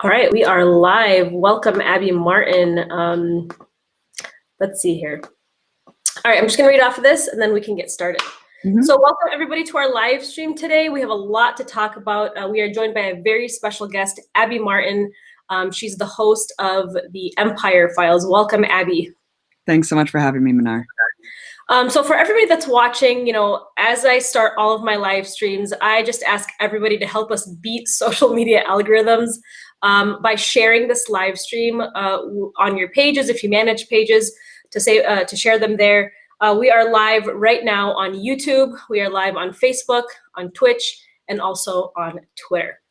All right, we are live. Welcome, Abby Martin. Let's see here. All right, I'm just going to read off of this and then we can get started. So welcome everybody to our live stream today. We have a lot to talk about. We are joined by a very special guest, Abby Martin. She's the host of the Empire Files. Welcome, Abby. Thanks so much for having me, Manar. So for everybody that's watching, you know, as I start all of my live streams, I just ask everybody to help us beat social media algorithms by sharing this live stream on your pages, if you manage pages, to share them there. We are live right now on YouTube. We are live on Facebook, on Twitch, and also on Twitter.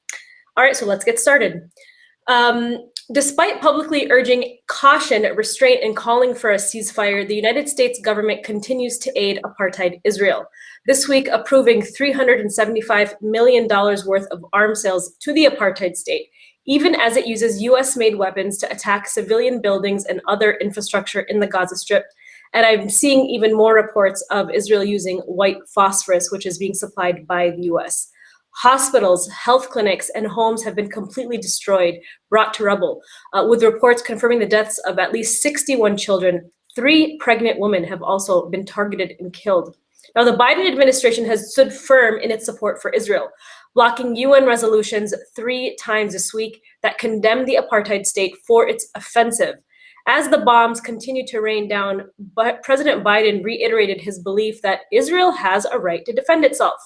All right, so let's get started. Despite publicly urging caution, restraint, and calling for a ceasefire, the United States government continues to aid apartheid Israel. This week, approving $375 million worth of arms sales to the apartheid state, even as it uses US-made weapons to attack civilian buildings and other infrastructure in the Gaza Strip. And I'm seeing even more reports of Israel using white phosphorus, which is being supplied by the US. Hospitals, health clinics, and homes have been completely destroyed, brought to rubble, with reports confirming the deaths of at least 61 children. 3 pregnant women have also been targeted and killed. Now, the Biden administration has stood firm in its support for Israel, blocking UN resolutions 3 times this week that condemn the apartheid state for its offensive. As the bombs continue to rain down, President Biden reiterated his belief that Israel has a right to defend itself,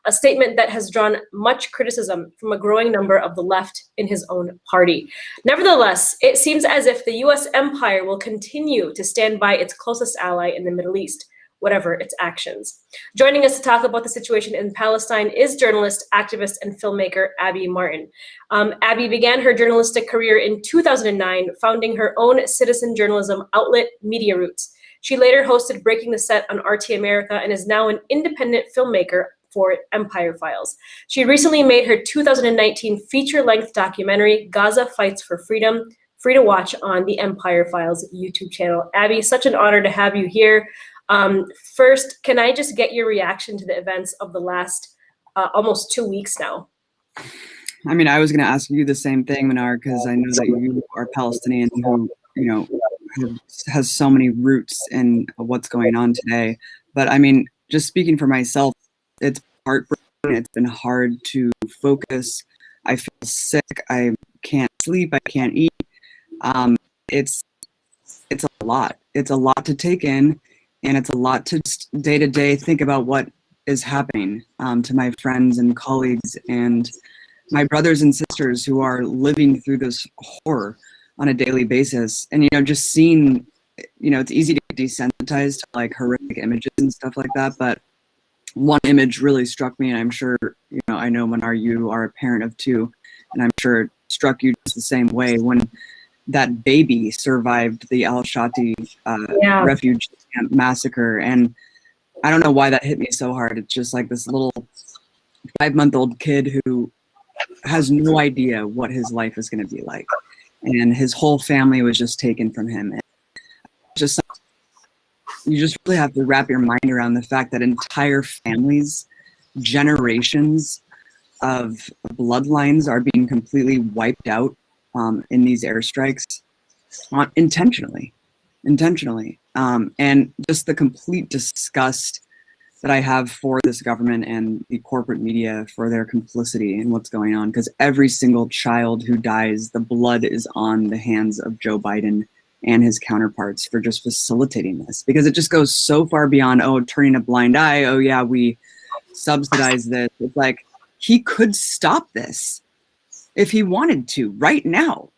a statement that has drawn much criticism from a growing number of the left in his own party. Nevertheless, it seems as if the US empire will continue to stand by its closest ally in the Middle East, whatever its actions. Joining us to talk about the situation in Palestine is journalist, activist, and filmmaker Abby Martin. Abby began her journalistic career in 2009, founding her own citizen journalism outlet, Media Roots. She later hosted Breaking the Set on RT America and is now an independent filmmaker for Empire Files. She recently made her 2019 feature-length documentary, Gaza Fights for Freedom, free to watch on the Empire Files YouTube channel. Abby, such an honor to have you here. First, can I just get your reaction to the events of the last almost 2 weeks now? I mean, I was going to ask you the same thing, Manar, because I know that you are Palestinian who, you know, has so many roots in what's going on today. But I mean, just speaking for myself, it's heartbreaking. It's been hard to focus. I feel sick. I can't sleep. I can't eat. It's a lot. It's a lot to take in. And it's a lot to day to day think about what is happening to my friends and colleagues and my brothers and sisters who are living through this horror on a daily basis. And, you know, just seeing, you know, it's easy to get desensitized to like horrific images and stuff like that. But one image really struck me, and I'm sure, you know, I know Manar, you are a parent of 2, and I'm sure it struck you just the same way when that baby survived the Al-Shati refugee camp massacre. And I don't know why that hit me so hard. It's just like this little 5-month-old kid who has no idea what his life is going to be like. And his whole family was just taken from him. And just, you just really have to wrap your mind around the fact that entire families, generations of bloodlines are being completely wiped out in these airstrikes intentionally. And just the complete disgust that I have for this government and the corporate media for their complicity in what's going on, because every single child who dies, the blood is on the hands of Joe Biden and his counterparts for just facilitating this, because it just goes so far beyond, oh, turning a blind eye, oh yeah, we subsidize this. It's like, he could stop this if he wanted to right now.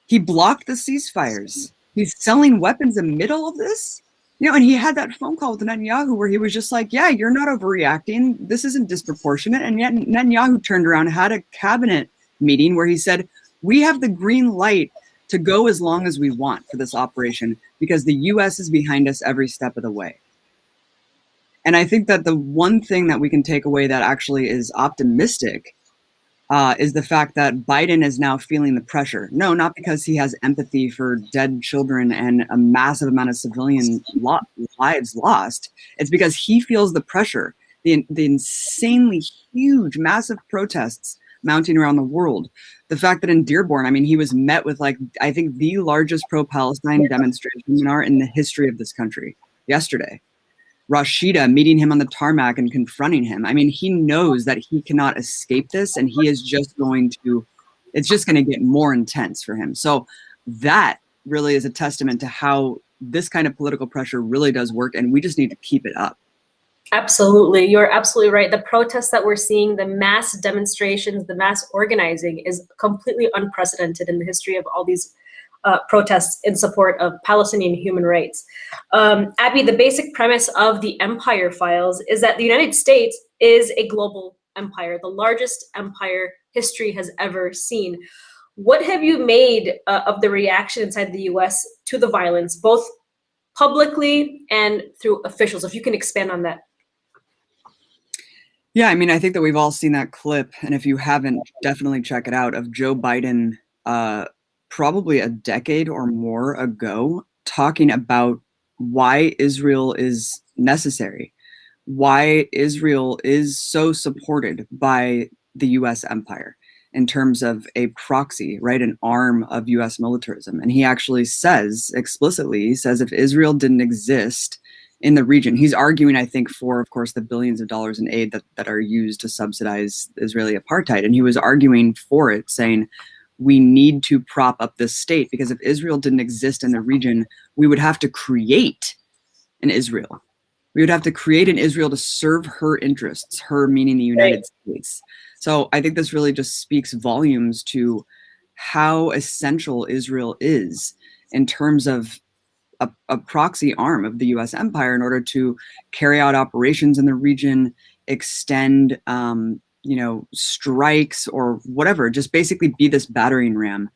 He blocked the ceasefires. He's selling weapons in the middle of this. You know, and he had that phone call with Netanyahu where he was just like, yeah, you're not overreacting. This isn't disproportionate. And yet Netanyahu turned around and had a cabinet meeting where he said, we have the green light to go as long as we want for this operation because the US is behind us every step of the way. And I think that the one thing that we can take away that actually is optimistic is the fact that Biden is now feeling the pressure. No, not because he has empathy for dead children and a massive amount of civilian lives lost. It's because he feels the pressure, the insanely huge, massive protests mounting around the world. The fact that in Dearborn, I mean, he was met with like, I think the largest pro-Palestine demonstration in the history of this country yesterday. Rashida meeting him on the tarmac and confronting him. I mean, he knows that he cannot escape this, and he is just going to, it's just going to get more intense for him. So that really is a testament to how this kind of political pressure really does work, and we just need to keep it up. Absolutely. You're absolutely right. The protests that we're seeing, the mass demonstrations, the mass organizing is completely unprecedented in the history of all these protests in support of Palestinian human rights. Abby, the basic premise of the Empire Files is that the United States is a global empire, the largest empire history has ever seen. What have you made of the reaction inside the US to the violence, both publicly and through officials? If you can expand on that. Yeah, I mean, I think that we've all seen that clip, and if you haven't, definitely check it out, of Joe Biden probably a decade or more ago talking about why Israel is necessary, why Israel is so supported by the US empire in terms of a proxy, right, an arm of US militarism. And he actually says explicitly, he says if Israel didn't exist in the region, he's arguing, I think, for, of course, the billions of dollars in aid that are used to subsidize Israeli apartheid. And he was arguing for it, saying, we need to prop up this state, because if Israel didn't exist in the region, we would have to create an Israel. We would have to create an Israel to serve her interests, her meaning the United States. So I think this really just speaks volumes to how essential Israel is in terms of a proxy arm of the US empire in order to carry out operations in the region, extend strikes or whatever, just basically be this battering ram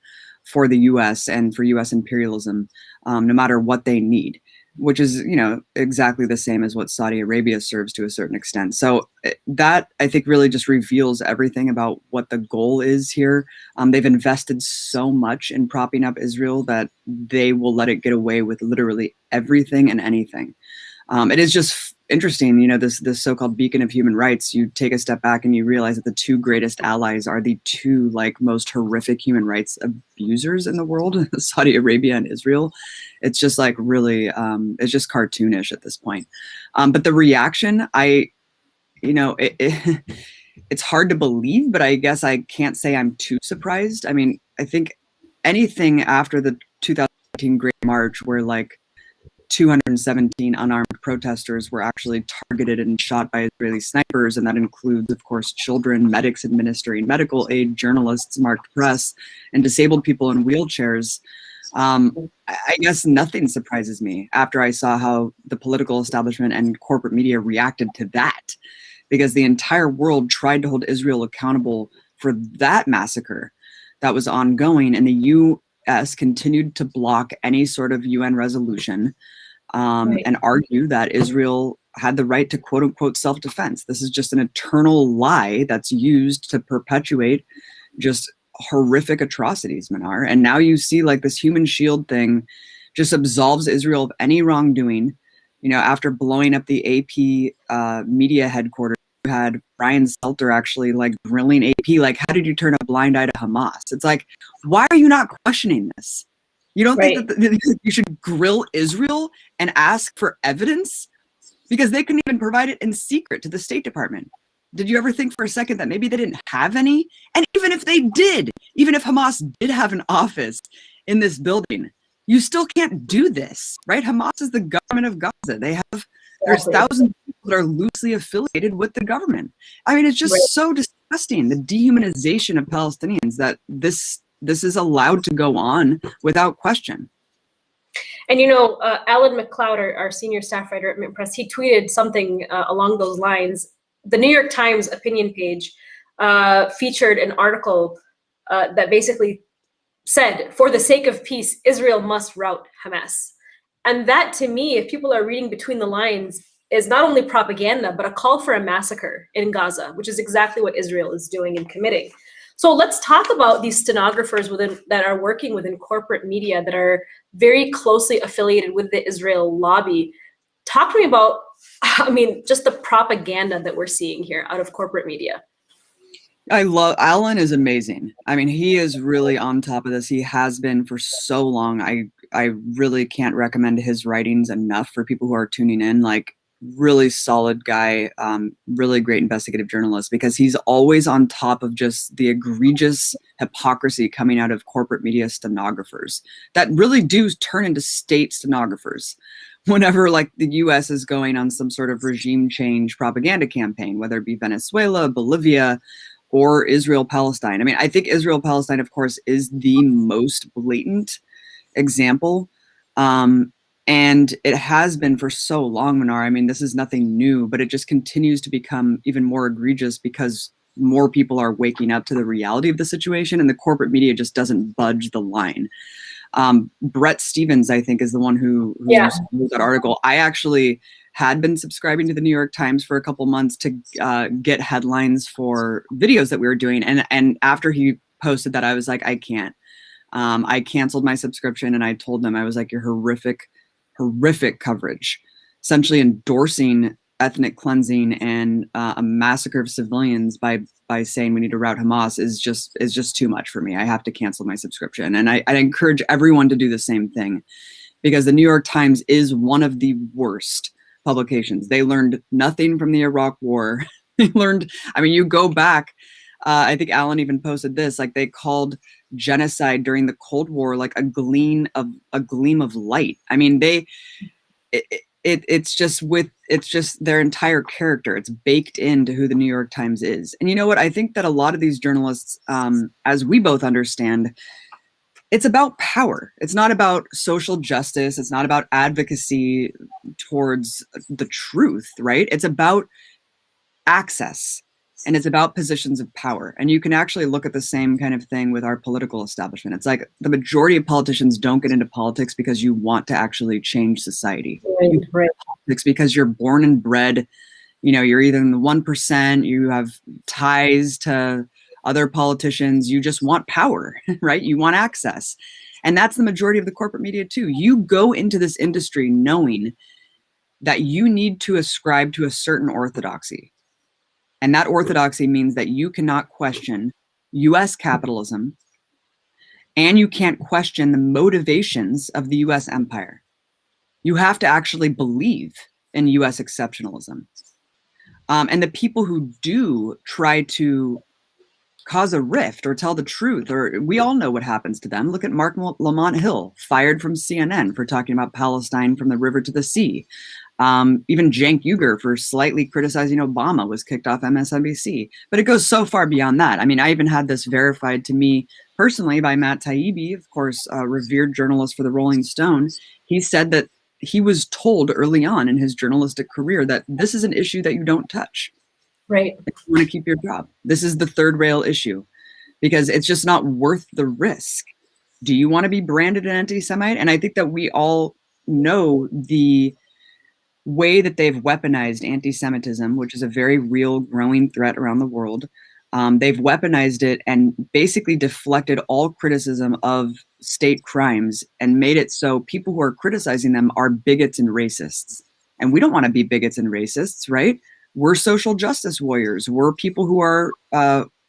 for the US and for US imperialism, no matter what they need, which is, exactly the same as what Saudi Arabia serves to a certain extent. So that, I think, really just reveals everything about what the goal is here. They've invested so much in propping up Israel that they will let it get away with literally everything and anything. It is just interesting, this so-called beacon of human rights. You take a step back and you realize that the two greatest allies are the two most horrific human rights abusers in the world, Saudi Arabia and Israel. It's just really, it's just cartoonish at this point. But the reaction, it's hard to believe, but I guess I can't say I'm too surprised. I mean, I think anything after the 2018 Great March, where 217 unarmed protesters were actually targeted and shot by Israeli snipers, and that includes, of course, children, medics administering medical aid, journalists, marked press, and disabled people in wheelchairs. I guess nothing surprises me after I saw how the political establishment and corporate media reacted to that, because the entire world tried to hold Israel accountable for that massacre that was ongoing, and the US continued to block any sort of UN resolution and argue that Israel had the right to quote unquote self-defense. This is just an eternal lie that's used to perpetuate just horrific atrocities, Manar. And now you see this human shield thing just absolves Israel of any wrongdoing. After blowing up the AP media headquarters, you had Brian Selter actually grilling AP, how did you turn a blind eye to Hamas? It's why are you not questioning this? You don't think that you should grill Israel and ask for evidence? Because they couldn't even provide it in secret to the State Department. Did you ever think for a second that maybe they didn't have any? And even if they did, even if Hamas did have an office in this building, you still can't do this, right? Hamas is the government of Gaza. There's thousands of people that are loosely affiliated with the government. I mean, it's just so disgusting, the dehumanization of Palestinians, that this is allowed to go on without question. And Alan McLeod, our senior staff writer at Mint Press, he tweeted something along those lines. The New York Times opinion page featured an article that basically said, for the sake of peace, Israel must rout Hamas. And that, to me, if people are reading between the lines, is not only propaganda, but a call for a massacre in Gaza, which is exactly what Israel is doing and committing. So let's talk about these stenographers that are working within corporate media that are very closely affiliated with the Israel lobby. Talk to me about, just the propaganda that we're seeing here out of corporate media. I love Alan is amazing. I mean, he is really on top of this. He has been for so long. I really can't recommend his writings enough for people who are tuning in. Like, really solid guy, really great investigative journalist, because he's always on top of just the egregious hypocrisy coming out of corporate media stenographers that really do turn into state stenographers whenever like the US is going on some sort of regime change propaganda campaign, whether it be Venezuela, Bolivia, or Israel Palestine. I mean, I think Israel Palestine, of course, is the most blatant example. And it has been for so long, Manar. I mean, this is nothing new, but it just continues to become even more egregious because more people are waking up to the reality of the situation, and the corporate media just doesn't budge the line. Brett Stevens, I think, is the one who wrote that article. I actually had been subscribing to the New York Times for a couple months to get headlines for videos that we were doing. And after he posted that, I was like, I can't. I canceled my subscription, and I told them, I was like, your horrific coverage, essentially endorsing ethnic cleansing and a massacre of civilians by saying we need to rout Hamas is just too much for me. I have to cancel my subscription. And I encourage everyone to do the same thing, because the New York Times is one of the worst publications. They learned nothing from the Iraq War. They learned, I mean, you go back, I think Alan even posted this, like they called genocide during the Cold War like a gleam of light. I mean, it's just their entire character. It's baked into who the New York Times is. And you know what? I think that a lot of these journalists, as we both understand, it's about power. It's not about social justice. It's not about advocacy towards the truth, right? It's about access, and it's about positions of power. And you can actually look at the same kind of thing with our political establishment. It's like the majority of politicians don't get into politics because you want to actually change society. Right. Politics because you're born and bred, you know, you're either in the 1%, you have ties to other politicians, you just want power, right? You want access. And that's the majority of the corporate media too. You go into this industry knowing that you need to ascribe to a certain orthodoxy. And that orthodoxy means that you cannot question US capitalism, and you can't question the motivations of the US empire. You have to actually believe in US exceptionalism. And the people who do try to cause a rift or tell the truth, or we all know what happens to them. Look at Mark Lamont Hill, fired from CNN for talking about Palestine from the river to the sea. Even Cenk Uygur for slightly criticizing Obama was kicked off MSNBC. But it goes so far beyond that. I mean, I even had this verified to me personally by Matt Taibbi, of course, a revered journalist for the Rolling Stone. He said that he was told early on in his journalistic career that this is an issue that you don't touch. Right. If you want to keep your job. This is the third rail issue, because it's just not worth the risk. Do you want to be branded an anti-Semite? And I think that we all know the way that they've weaponized anti-Semitism, which is a very real growing threat around the world. They've weaponized it and basically deflected all criticism of state crimes and made it so people who are criticizing them are bigots and racists. And we don't want to be bigots and racists, right? We're social justice warriors. We're people who are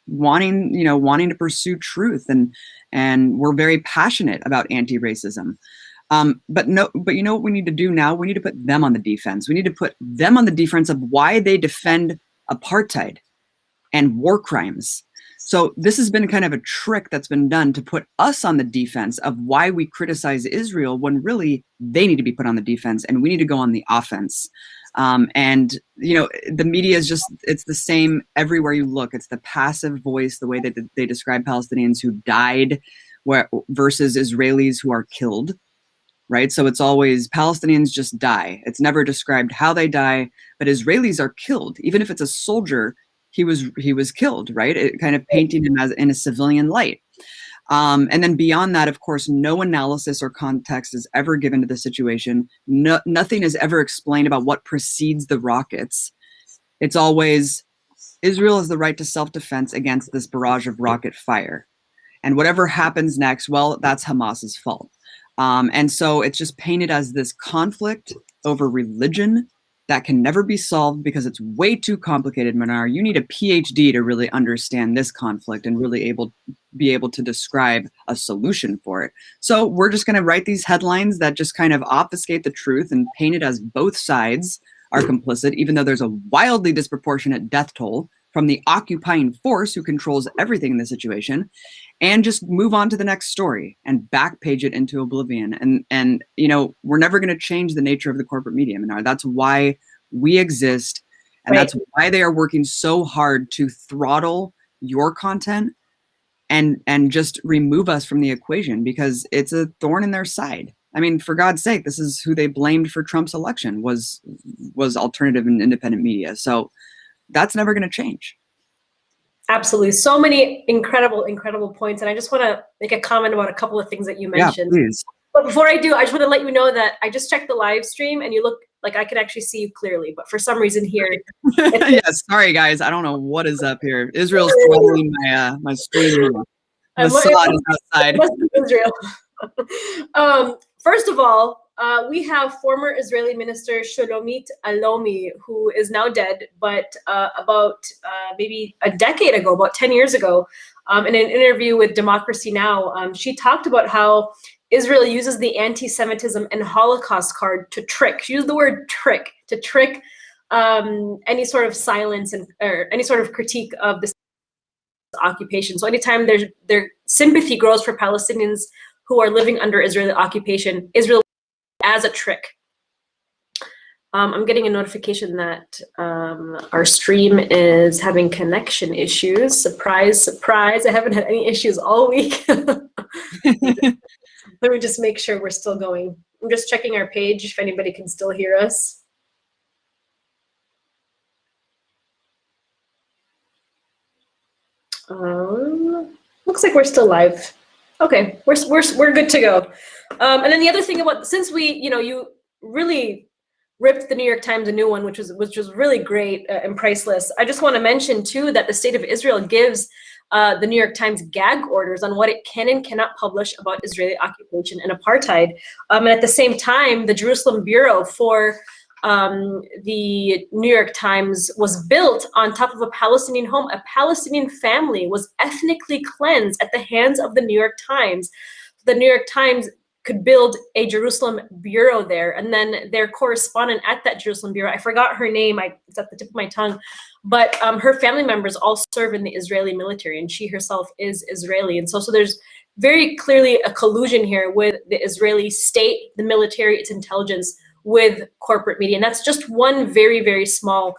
wanting to pursue truth, and we're very passionate about anti-racism. But you know what we need to do now? We need to put them on the defense. We need to put them on the defense of why they defend apartheid and war crimes. So this has been kind of a trick that's been done to put us on the defense of why we criticize Israel when really they need to be put on the defense and we need to go on the offense. And, you know, the media is just, it's the same everywhere you look. It's the passive voice, the way that they describe Palestinians who died versus Israelis who are killed, right? So it's always Palestinians just die. It's never described how they die, but Israelis are killed. Even if it's a soldier, he was killed, right? It kind of painting him as in a civilian light. And then beyond that, of course, no analysis or context is ever given to the situation. Nothing is ever explained about what precedes the rockets. It's always Israel has the right to self-defense against this barrage of rocket fire. And whatever happens next, well, that's Hamas's fault. And so it's just painted as this conflict over religion that can never be solved because it's way too complicated, Manar. You need a PhD to really understand this conflict and really be able to describe a solution for it. So we're just going to write these headlines that just kind of obfuscate the truth and paint it as both sides are complicit, even though there's a wildly disproportionate death toll from the occupying force who controls everything in the situation, and just move on to the next story and backpage it into oblivion. And you know, we're never going to change the nature of the corporate media, Manar. That's why we exist, and that's why they are working so hard to throttle your content and just remove us from the equation, because it's a thorn in their side. I mean, for God's sake, this is who they blamed for Trump's election, was alternative and independent media. So that's never going to change. Absolutely. So many incredible, incredible points. And I just want to make a comment about a couple of things that you mentioned. Yeah, please. But before I do, I just want to let you know that I just checked the live stream and you look like I could actually see you clearly. But for some reason here. Yeah, sorry, guys. I don't know what is up here. Israel's throttling my stream. Mossad is outside. Israel. First of all, we have former Israeli minister Sholomit Alomi, who is now dead, but about maybe a decade ago, about 10 years ago, in an interview with Democracy Now!, she talked about how Israel uses the anti-Semitism and Holocaust card to trick. She used the word trick, to trick any sort of silence or any sort of critique of this occupation. So anytime their sympathy grows for Palestinians who are living under Israeli occupation, Israel as a trick. I'm getting a notification that our stream is having connection issues. Surprise, surprise. I haven't had any issues all week. Let me just make sure we're still going. I'm just checking our page if anybody can still hear us. Looks like we're still live. Okay, we're good to go. And then the other thing about, since you really ripped the New York Times a new one, which was really great and priceless. I just want to mention too that the state of Israel gives the New York Times gag orders on what it can and cannot publish about Israeli occupation and apartheid. And at the same time, the Jerusalem Bureau for the New York Times was built on top of a Palestinian home. A Palestinian family was ethnically cleansed at the hands of the New York Times. The New York Times could build a Jerusalem bureau there. And then their correspondent at that Jerusalem bureau, I forgot her name, it's at the tip of my tongue, but her family members all serve in the Israeli military, and she herself is Israeli. And so there's very clearly a collusion here with the Israeli state, the military, its intelligence, with corporate media. And that's just one very, very small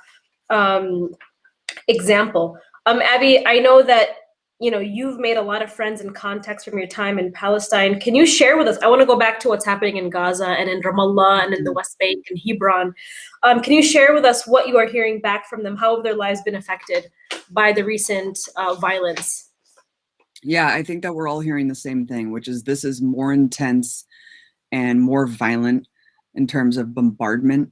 example. Abby, I know that you've made a lot of friends and contacts from your time in Palestine. Can you share with us? I want to go back to what's happening in Gaza and in Ramallah and in the West Bank and Hebron. Can you share with us what you are hearing back from them? How have their lives been affected by the recent violence? Yeah, I think that we're all hearing the same thing, which is this is more intense and more violent in terms of bombardment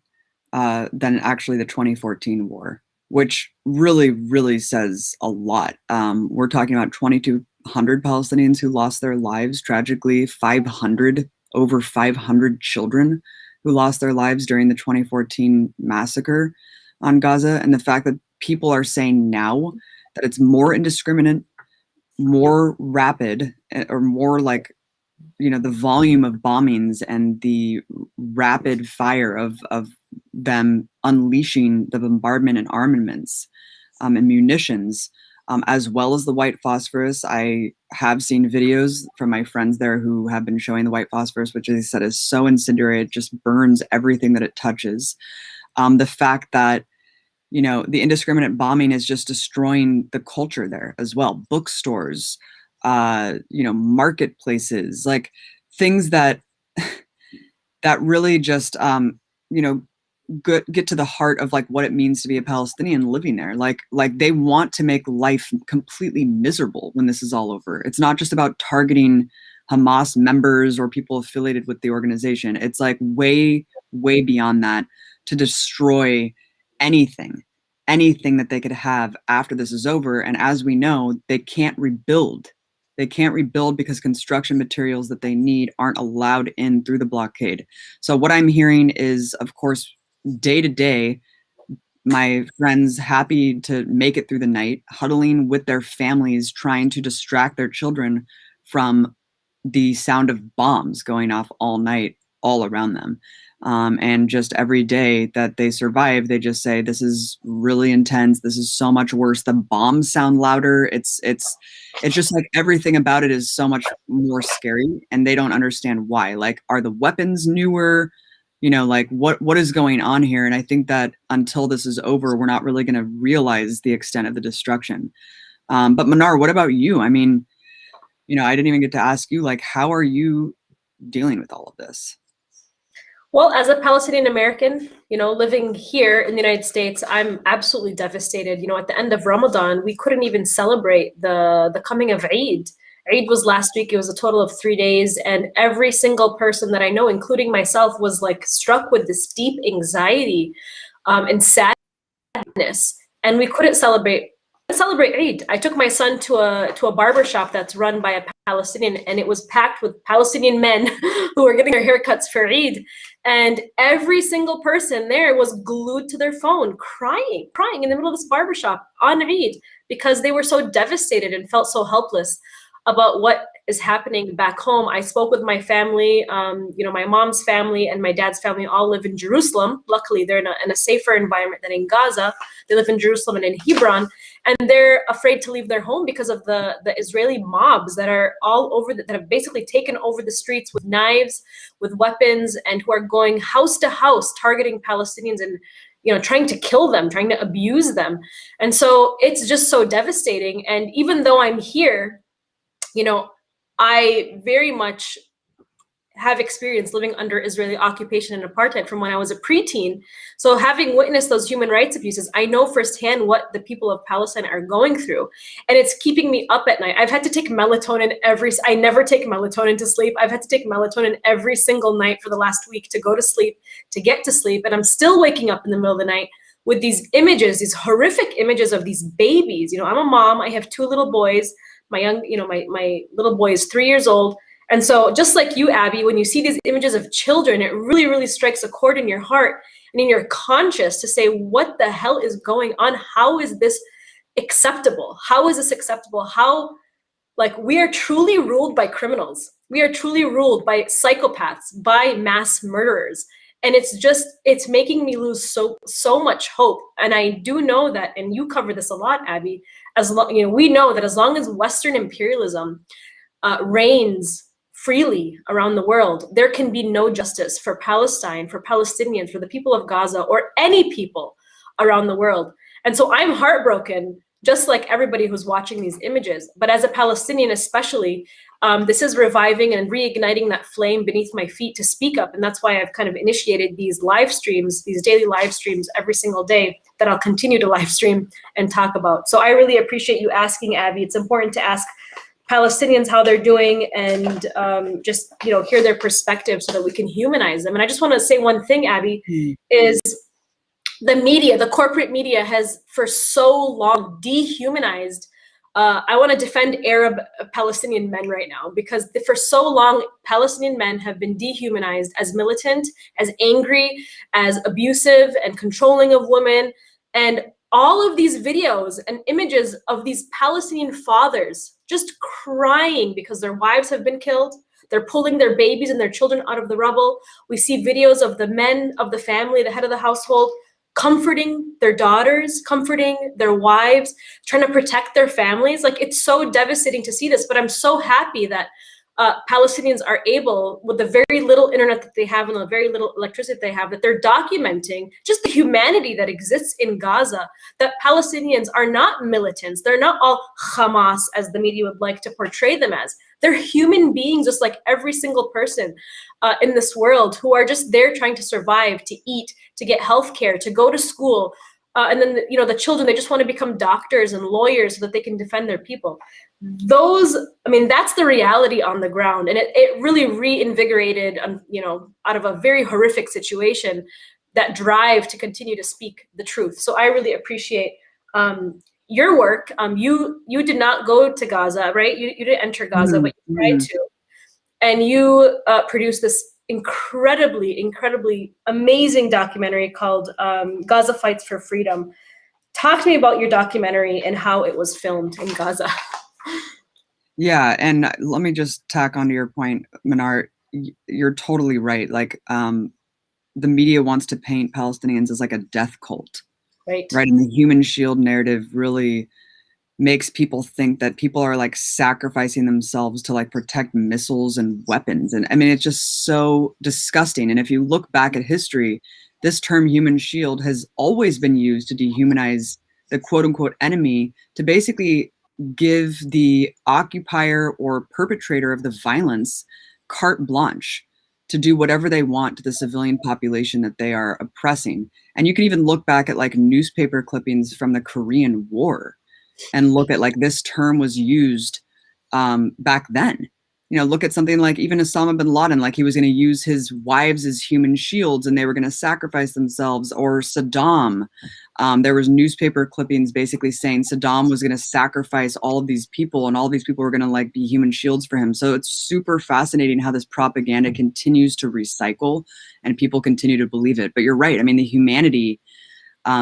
than actually the 2014 war, which really, really says a lot. We're talking about 2,200 Palestinians who lost their lives. Tragically, over 500 children who lost their lives during the 2014 massacre on Gaza. And the fact that people are saying now that it's more indiscriminate, more rapid, or more like, the volume of bombings and the rapid fire of them unleashing the bombardment and armaments and munitions, as well as the white phosphorus. I have seen videos from my friends there who have been showing the white phosphorus, which they said is so incendiary, it just burns everything that it touches. The fact that, the indiscriminate bombing is just destroying the culture there as well. Bookstores, marketplaces, like things that really just, get to the heart of like what it means to be a Palestinian living there. Like they want to make life completely miserable when this is all over. It's not just about targeting Hamas members or people affiliated with the organization. It's like way, way beyond that, to destroy anything that they could have after this is over. And as we know, they can't rebuild. They can't rebuild because construction materials that they need aren't allowed in through the blockade. So what I'm hearing is, of course, day to day, my friends happy to make it through the night, huddling with their families, trying to distract their children from the sound of bombs going off all night, all around them. And just every day that they survive, they just say, "This is really intense. This is so much worse. The bombs sound louder. It's just like everything about it is so much more scary, and they don't understand why. Like, are the weapons newer? Like what is going on here?" And I think that until this is over, we're not really going to realize the extent of the destruction. But Manar, what about you? I mean, I didn't even get to ask you, like, how are you dealing with all of this? Well, as a Palestinian American, living here in the United States, I'm absolutely devastated. At the end of Ramadan, we couldn't even celebrate the coming of Eid. Eid was last week. It was a total of 3 days. And every single person that I know, including myself, was like struck with this deep anxiety and sadness. And we couldn't celebrate Eid. I took my son to a barber shop that's run by a Palestinian, and it was packed with Palestinian men who were getting their haircuts for Eid. And every single person there was glued to their phone, crying in the middle of this barber shop on Eid, because they were so devastated and felt so helpless about what is happening back home. I spoke with my family. My mom's family and my dad's family all live in Jerusalem. Luckily, they're in a safer environment than in Gaza. They live in Jerusalem and in Hebron, and they're afraid to leave their home because of the Israeli mobs that are all over, that have basically taken over the streets with knives, with weapons, and who are going house to house, targeting Palestinians and trying to kill them, trying to abuse them. And so it's just so devastating. And even though I'm here, I very much have experience living under Israeli occupation and apartheid from when I was a preteen. So having witnessed those human rights abuses, I know firsthand what the people of Palestine are going through. And it's keeping me up at night. I've had to take melatonin I never take melatonin to sleep. I've had to take melatonin every single night for the last week to go to sleep, to get to sleep. And I'm still waking up in the middle of the night with these images, these horrific images of these babies. I'm a mom. I have 2 little boys. My little boy is 3 years old. And so just like you, Abby, when you see these images of children, it really, really strikes a chord in your heart and in your conscience to say, what the hell is going on? How is this acceptable? How is this acceptable? We are truly ruled by criminals. We are truly ruled by psychopaths, by mass murderers. And it's making me lose so much hope. And I do know that, and you cover this a lot, Abby, we know that as long as Western imperialism reigns freely around the world, there can be no justice for Palestine, for Palestinians, for the people of Gaza, or any people around the world. And so I'm heartbroken, just like everybody who's watching these images. But as a Palestinian especially, this is reviving and reigniting that flame beneath my feet to speak up. And that's why I've kind of initiated these live streams, these daily live streams every single day that I'll continue to live stream and talk about. So I really appreciate you asking, Abby. It's important to ask Palestinians how they're doing and just hear their perspective so that we can humanize them. And I just want to say one thing, Abby, is the media, the corporate media, has for so long dehumanized. I want to defend Arab Palestinian men right now, because for so long, Palestinian men have been dehumanized as militant, as angry, as abusive and controlling of women. And all of these videos and images of these Palestinian fathers just crying because their wives have been killed. They're pulling their babies and their children out of the rubble. We see videos of the men of the family, the head of the household, comforting their daughters, comforting their wives, trying to protect their families. It's so devastating to see this, but I'm so happy that Palestinians are able, with the very little internet that they have and the very little electricity that they have, that they're documenting just the humanity that exists in Gaza, that Palestinians are not militants. They're not all Hamas, as the media would like to portray them as. They're human beings, just like every single person in this world, who are just there trying to survive, to eat, to get healthcare, to go to school. And then, the children, they just want to become doctors and lawyers so that they can defend their people. That's the reality on the ground. And it really reinvigorated, out of a very horrific situation, that drive to continue to speak the truth. So I really appreciate your work. You did not go to Gaza, right? You didn't enter Gaza, but you tried to. And you produced this incredibly amazing documentary called Gaza Fights for Freedom. Talk to me about your documentary and how it was filmed in Gaza. Yeah, and let me just tack onto your point, Manar. You're totally right. Like, the media wants to paint Palestinians as like a death cult, Right. right? And the human shield narrative really makes people think that people are like sacrificing themselves to like protect missiles and weapons. And I mean, it's just so disgusting. And if you look back at history, this term human shield has always been used to dehumanize the quote unquote enemy, to basically give the occupier or perpetrator of the violence carte blanche to do whatever they want to the civilian population that they are oppressing. And you can even look back at like newspaper clippings from the Korean War and look at like this term was used back then. You know, look at something like even Osama bin Laden, like he was going to use his wives as human shields and they were going to sacrifice themselves. Or Saddam, there was newspaper clippings basically saying Saddam was going to sacrifice all of these people and all these people were going to like be human shields for him. So it's super fascinating how this propaganda continues to recycle and people continue to believe it. But you're right. I mean, the humanity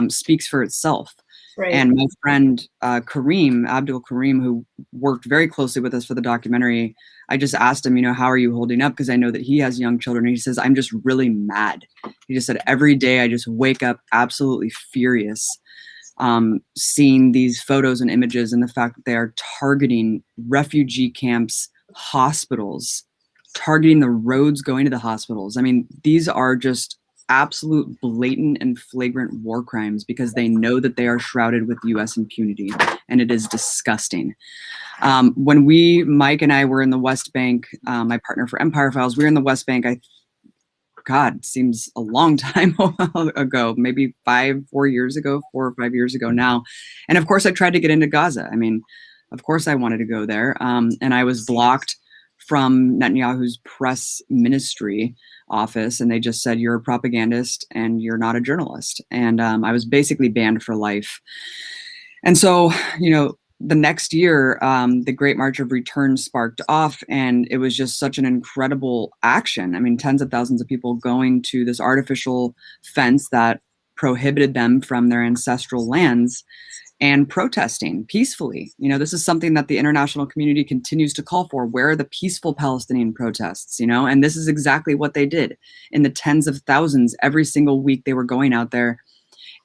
speaks for itself. Right. And my friend Abdul Karim, who worked very closely with us for the documentary, I just asked him, you know, how are you holding up? Because I know that he has young children. And he says, I'm just really mad. He just said, every day I just wake up absolutely furious, seeing these photos and images and the fact that they are targeting refugee camps, hospitals, targeting the roads going to the hospitals. I mean, these are just absolute blatant and flagrant war crimes because they know that they are shrouded with US impunity, and it is disgusting. When Mike and I were in the West Bank, my partner for Empire Files, we were in the West Bank, God, seems a long time ago, maybe 4 years ago, 4 or 5 years ago now. And of course I tried to get into Gaza. I mean, of course I wanted to go there. And I was blocked from Netanyahu's press ministry office, and they just said, you're a propagandist and you're not a journalist. And I was basically banned for life. And so, you know, the next year, the Great March of Return sparked off, and it was just such an incredible action. I mean, tens of thousands of people going to this artificial fence that prohibited them from their ancestral lands and protesting peacefully. You know, this is something that the international community continues to call for. Where are the peaceful Palestinian protests, you know? And this is exactly what they did. In the tens of thousands, every single week they were going out there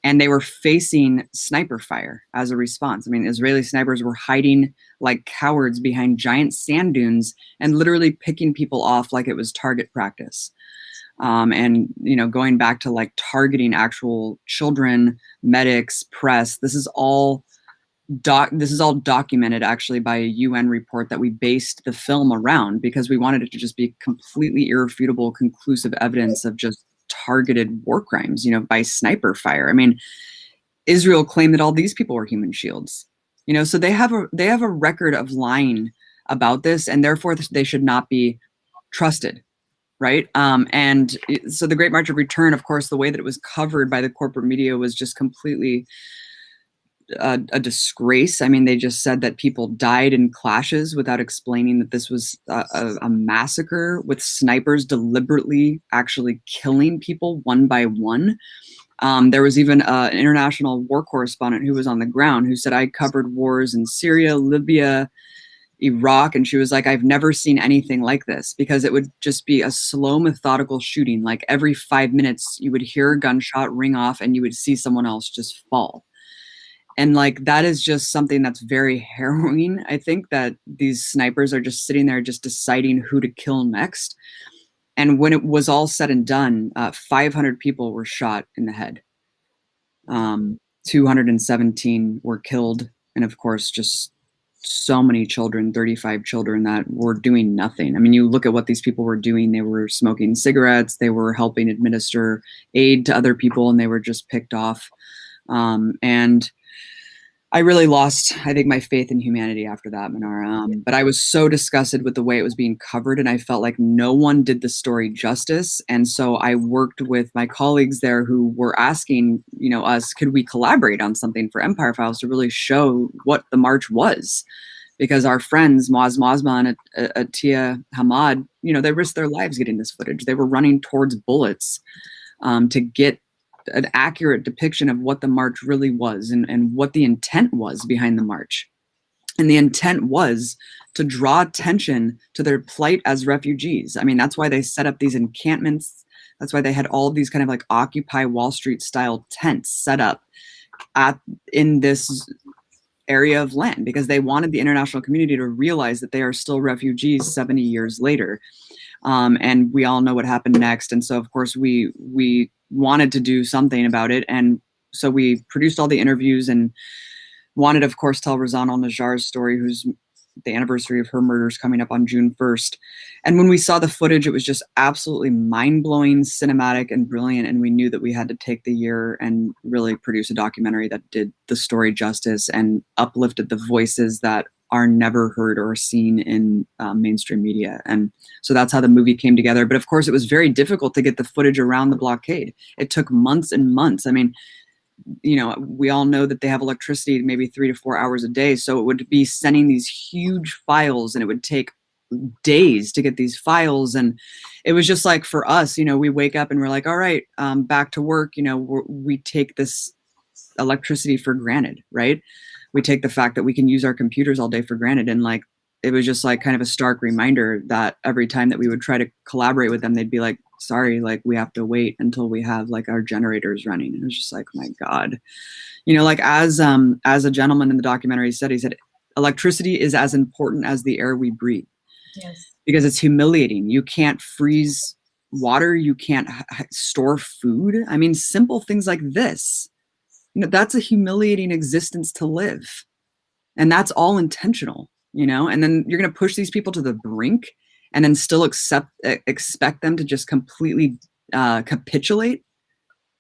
and they were facing sniper fire as a response. I mean, Israeli snipers were hiding like cowards behind giant sand dunes and literally picking people off like it was target practice. And, you know, going back to like targeting actual children, medics, press, this is all documented actually by a UN report that we based the film around, because we wanted it to just be completely irrefutable, conclusive evidence of just targeted war crimes, you know, by sniper fire. I mean, Israel claimed that all these people were human shields, you know, so they have a record of lying about this, and therefore they should not be trusted. Right. And so the Great March of Return, of course, the way that it was covered by the corporate media was just completely a disgrace. I mean, they just said that people died in clashes without explaining that this was a massacre with snipers deliberately actually killing people one by one. There was even an international war correspondent who was on the ground who said, I covered wars in Syria, Libya, Iraq, and she was like, I've never seen anything like this, because it would just be a slow, methodical shooting. Like every 5 minutes you would hear a gunshot ring off and you would see someone else just fall. And like, that is just something that's very harrowing. I think that these snipers are just sitting there just deciding who to kill next. And when it was all said and done, 500 people were shot in the head. 217 were killed. And of course, just so many children, 35 children that were doing nothing. I mean, you look at what these people were doing. They were smoking cigarettes. They were helping administer aid to other people, and they were just picked off. And I really lost, I think, my faith in humanity after that, Manar. But I was so disgusted with the way it was being covered, and I felt like no one did the story justice. And so I worked with my colleagues there who were asking, you know, us, could we collaborate on something for Empire Files to really show what the march was? because our friends Moaz Mazma and Atia Hamad, they risked their lives getting this footage. They were running towards bullets to get an accurate depiction of what the march really was and what the intent was behind the march. And the intent was to draw attention to their plight as refugees. I mean, that's why they set up these encampments. That's why they had all these kind of like Occupy Wall Street style tents set up in this area of land, because they wanted the international community to realize that they are still refugees 70 years later. And we all know what happened next. And so, of course, we wanted to do something about it. And so we produced all the interviews and wanted, of course, tell Razan al-Najjar's story, who's the anniversary of her murders coming up on June 1st. And when we saw the footage, it was just absolutely mind-blowing, cinematic, and brilliant. And we knew that we had to take the year and really produce a documentary that did the story justice and uplifted the voices that are never heard or seen in mainstream media. And so that's how the movie came together. But of course, it was very difficult to get the footage around the blockade. It took months and months. I mean, we all know that they have electricity maybe 3 to 4 hours a day. So it would be sending these huge files, and it would take days to get these files. And it was just like, for us, we wake up and we're like, all right, back to work. We take this electricity for granted, right? We take the fact that we can use our computers all day for granted. And like, it was just like kind of a stark reminder that every time that we would try to collaborate with them, they'd be like, sorry, like we have to wait until we have like our generators running. And it was just like, oh my God, like as a gentleman in the documentary said, he said, electricity is as important as the air we breathe. Yes. Because it's humiliating. You can't freeze water. You can't store food. I mean, simple things like this, that's a humiliating existence to live. And that's all intentional, and then you're going to push these people to the brink and then still expect them to just completely capitulate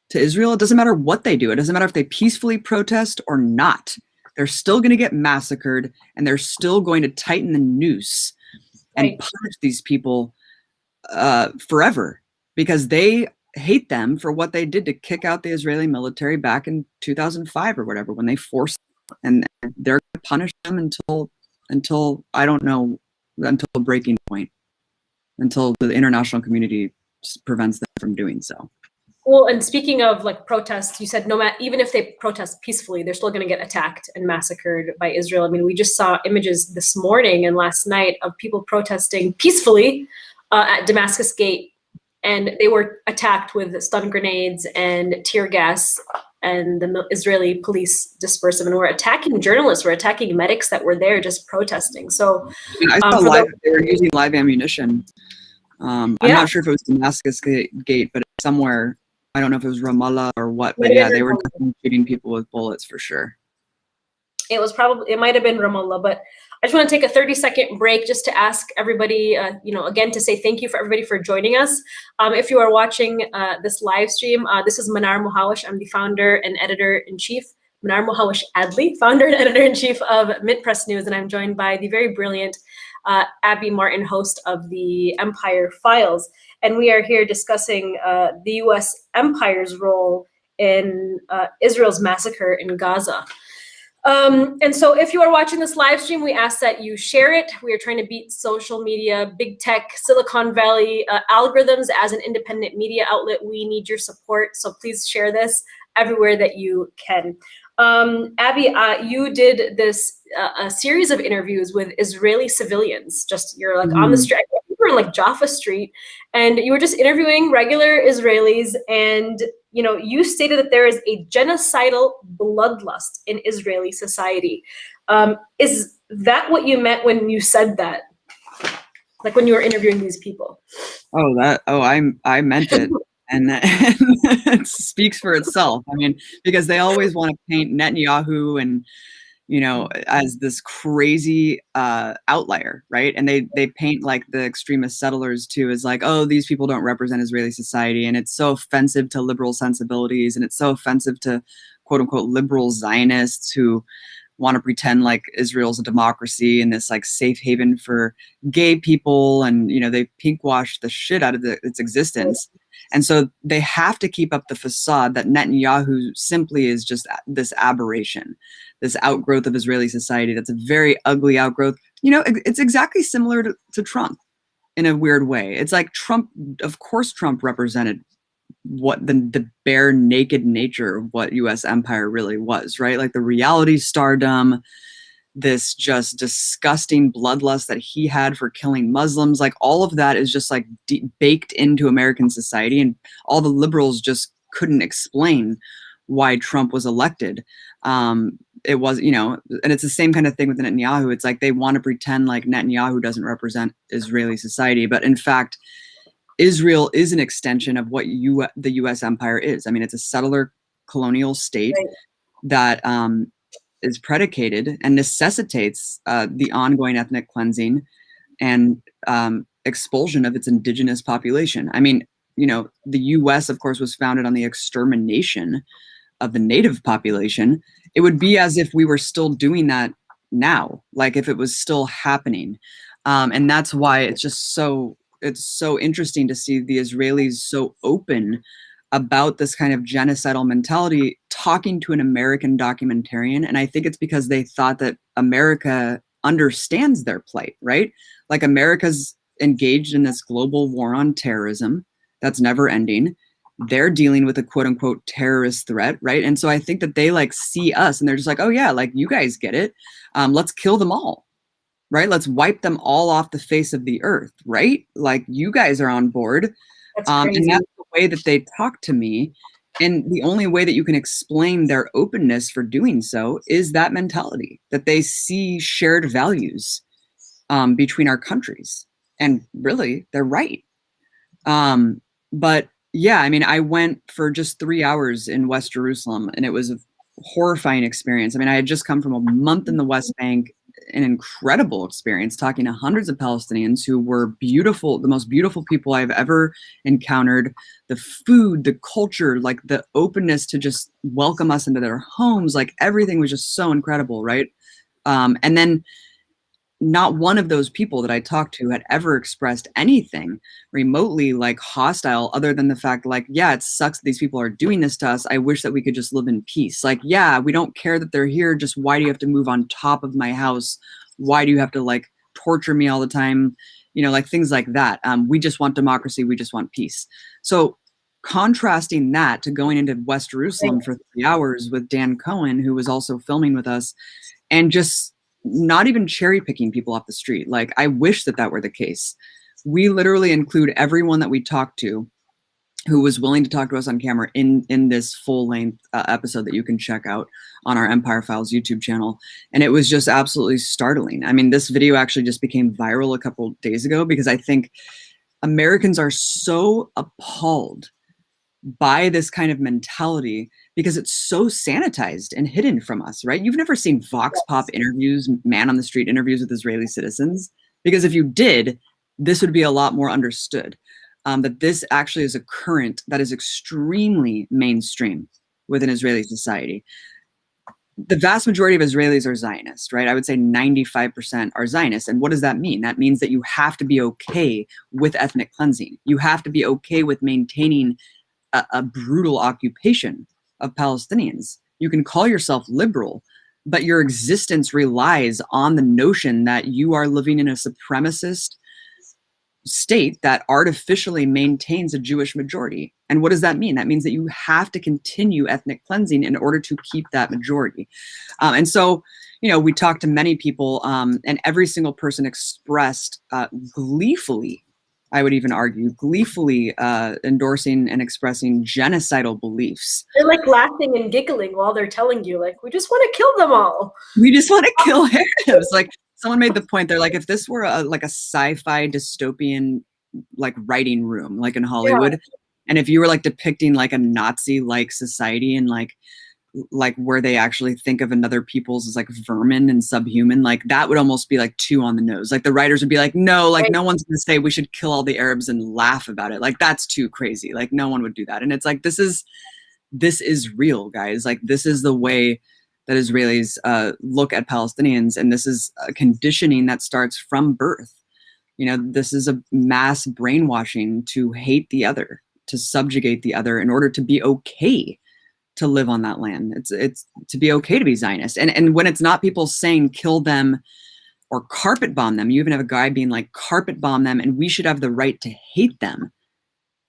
to Israel. It doesn't matter what they do. It doesn't matter if they peacefully protest or not. They're still going to get massacred, and they're still going to tighten the noose and punish these people forever, because they hate them for what they did to kick out the Israeli military back in 2005 or whatever, when they forced them, and they're going to punish them until I don't know, until a breaking point, until the international community prevents them from doing so. Well, and speaking of like protests, you said even if they protest peacefully, they're still going to get attacked and massacred by Israel. I mean, we just saw images this morning and last night of people protesting peacefully at Damascus Gate, and they were attacked with stun grenades and tear gas, and the Israeli police dispersed them. And we're attacking journalists, we're attacking medics that were there just protesting. So I saw they were using live ammunition. I'm not sure if it was Damascus Gate, but somewhere. I don't know if it was Ramallah or what, but yeah, they were shooting people with bullets for sure. It might have been Ramallah, but I just want to take a 30-second break just to ask everybody, again, to say thank you for everybody for joining us. If you are watching this live stream, this is Manar Muhawash. I'm the founder and editor-in-chief, Manar Muhawash Adli, founder and editor-in-chief of Mint Press News, and I'm joined by the very brilliant Abby Martin, host of the Empire Files. And we are here discussing the U.S. empire's role in Israel's massacre in Gaza. And so if you are watching this live stream, we ask that you share it. We are trying to beat social media, big tech, Silicon Valley algorithms. As an independent media outlet, we need your support. So please share this everywhere that you can. Abby, you did this a series of interviews with Israeli civilians. You're like on the street. You were in like Jaffa Street, and you were just interviewing regular Israelis. And you stated that there is a genocidal bloodlust in Israeli society. Is that what you meant when you said that? Like when you were interviewing these people? I meant it. And it speaks for itself. I mean, because they always want to paint Netanyahu and, as this crazy outlier, right? And they paint like the extremist settlers too as like, oh, these people don't represent Israeli society. And it's so offensive to liberal sensibilities. And it's so offensive to quote unquote liberal Zionists who want to pretend like Israel's a democracy and this like safe haven for gay people. And, they pinkwashed the shit out of its existence. And so they have to keep up the facade that Netanyahu simply is just this aberration, this outgrowth of Israeli society. That's a very ugly outgrowth. You know, it's exactly similar to Trump in a weird way. It's like Trump, of course, Trump represented what the bare naked nature of what US empire really was, right? Like the reality stardom, this just disgusting bloodlust that he had for killing Muslims, like all of that is just like baked into American society, and all the liberals just couldn't explain why Trump was elected. It was, you know, and it's the same kind of thing with Netanyahu. It's like they want to pretend like Netanyahu doesn't represent Israeli society, but in fact, Israel is an extension of what the U.S. empire is. I mean, it's a settler colonial state that is predicated and necessitates the ongoing ethnic cleansing and expulsion of its indigenous population. I mean, you know, the U.S., of course, was founded on the extermination of the native population. It would be as if we were still doing that now, like if it was still happening. And that's why it's just it's so interesting to see the Israelis so open about this kind of genocidal mentality talking to an American documentarian. And I think it's because they thought that America understands their plight, right? Like America's engaged in this global war on terrorism that's never ending. They're dealing with a quote unquote terrorist threat, right? And so I think that they like see us and they're just like, oh yeah, like you guys get it. Let's kill them all, right? Let's wipe them all off the face of the earth, right? Like you guys are on board. And that's the way that they talk to me. And the only way that you can explain their openness for doing so is that mentality, that they see shared values between our countries. And really, they're right. But yeah, I mean, I went for just 3 hours in West Jerusalem, and it was a horrifying experience. I mean, I had just come from a month in the West Bank, an incredible experience talking to hundreds of Palestinians who were beautiful, the most beautiful people I've ever encountered. The food, the culture, like the openness to just welcome us into their homes, like everything was just so incredible, right? And then not one of those people that I talked to had ever expressed anything remotely like hostile, other than the fact like, yeah, it sucks that these people are doing this to us. I wish that we could just live in peace. Like, yeah, we don't care that they're here. Just why do you have to move on top of my house? Why do you have to like torture me all the time? You know, like things like that. We just want democracy. We just want peace. So contrasting that to going into West Jerusalem for 3 hours with Dan Cohen, who was also filming with us, and just not even cherry picking people off the street. Like, I wish that were the case. We literally include everyone that we talked to who was willing to talk to us on camera in this full length episode that you can check out on our Empire Files YouTube channel. And it was just absolutely startling. I mean, this video actually just became viral a couple days ago because I think Americans are so appalled by this kind of mentality because it's so sanitized and hidden from us, right? You've never seen Vox Pop interviews, man on the street interviews with Israeli citizens, because if you did, this would be a lot more understood. That this actually is a current that is extremely mainstream within Israeli society. The vast majority of Israelis are Zionist, right? I would say 95% are Zionist. And what does that mean? That means that you have to be okay with ethnic cleansing. You have to be okay with maintaining a brutal occupation of Palestinians. You can call yourself liberal, but your existence relies on the notion that you are living in a supremacist state that artificially maintains a Jewish majority. And what does that mean? That means that you have to continue ethnic cleansing in order to keep that majority. And so, you know, we talked to many people, and every single person expressed gleefully, I would even argue, gleefully endorsing and expressing genocidal beliefs. They're like laughing and giggling while they're telling you, like, we just want to kill them all. We just want to kill Arabs. Like, someone made the point, they're like, if this were like a sci-fi dystopian like writing room, like in Hollywood, and if you were like depicting like a Nazi-like society and like where they actually think of another peoples as like vermin and subhuman, like that would almost be like too on the nose. Like the writers would be like, no, like no one's gonna say we should kill all the Arabs and laugh about it. Like that's too crazy. Like no one would do that. And it's like, this is real, guys. Like this is the way that Israelis look at Palestinians. And this is a conditioning that starts from birth. You know, this is a mass brainwashing to hate the other. to subjugate the other in order to be okay to live on that land. It's to be okay to be Zionist. And when it's not people saying kill them or carpet bomb them, you even have a guy being like carpet bomb them, and we should have the right to hate them.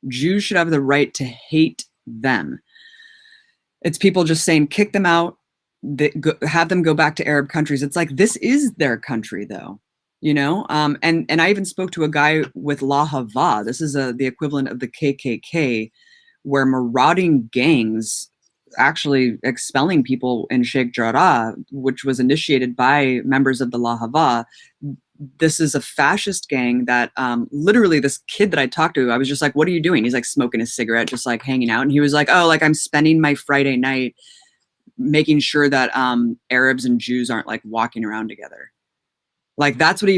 Jews should have the right to hate them. It's people just saying kick them out, have them go back to Arab countries. It's like, this is their country though, you know? And I even spoke to a guy with La Hava. This is the equivalent of the KKK, where marauding gangs actually expelling people in Sheikh Jarrah, which was initiated by members of the La Hava. This is a fascist gang that literally this kid that I talked to, I was just like, what are you doing? He's like smoking a cigarette, just like hanging out. And he was like, oh, like I'm spending my Friday night making sure that Arabs and Jews aren't like walking around together. Like that's what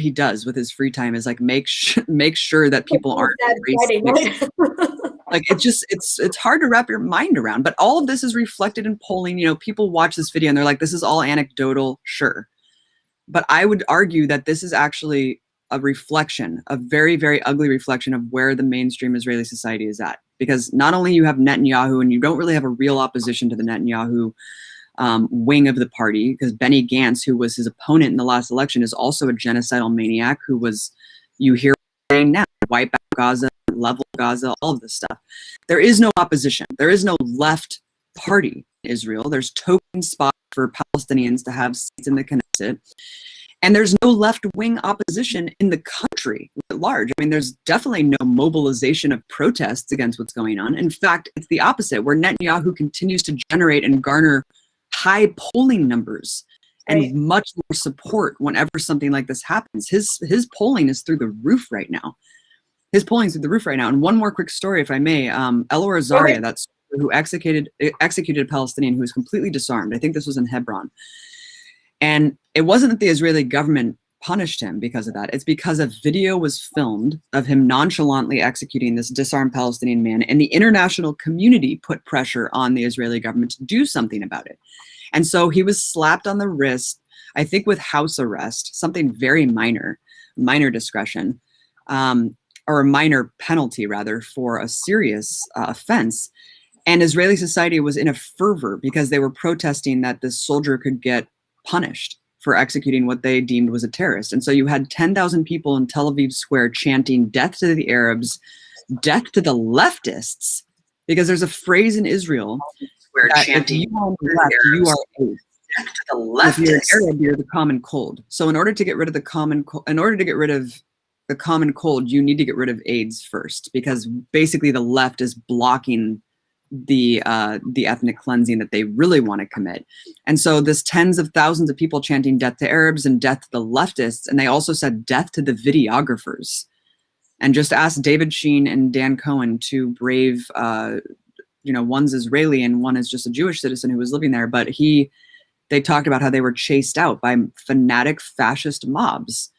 he does with his free time, is like make sure that people aren't racist. Like it's hard to wrap your mind around. But all of this is reflected in polling. You know, people watch this video and they're like, this is all anecdotal, sure. But I would argue that this is actually a reflection, a very, very ugly reflection of where the mainstream Israeli society is at. Because not only you have Netanyahu, and you don't really have a real opposition to the Netanyahu wing of the party, because Benny Gantz, who was his opponent in the last election, is also a genocidal maniac who was, you hear saying now, wipe out Gaza, level Gaza, all of this stuff. There is no opposition. There is no left party in Israel. There's token spots for Palestinians to have seats in the Knesset. And there's no left-wing opposition in the country at large. I mean, there's definitely no mobilization of protests against what's going on. In fact, it's the opposite, where Netanyahu continues to generate and garner high polling numbers and much more support whenever something like this happens. His polling is through the roof right now. His polling is through the roof right now. And one more quick story, if I may. Elor Azaria, that's who executed a Palestinian who was completely disarmed. I think this was in Hebron. And it wasn't that the Israeli government punished him because of that. It's because a video was filmed of him nonchalantly executing this disarmed Palestinian man, and the international community put pressure on the Israeli government to do something about it. And so he was slapped on the wrist, I think with house arrest, something very minor discretion, or a minor penalty rather, for a serious offense. And Israeli society was in a fervor because they were protesting that this soldier could get punished for executing what they deemed was a terrorist. And so you had 10,000 people in Tel Aviv Square chanting death to the Arabs, death to the leftists, because there's a phrase in Israel where if you are on the left, you are AIDS. If you're an Arab, you're the common cold. So in order to get rid of the common cold, you need to get rid of AIDS first, because basically the left is blocking the ethnic cleansing that they really want to commit. And so this tens of thousands of people chanting death to Arabs and death to the leftists, and they also said death to the videographers. And just ask David Sheen and Dan Cohen, two brave, one's Israeli and one is just a Jewish citizen who was living there, but they talked about how they were chased out by fanatic fascist mobs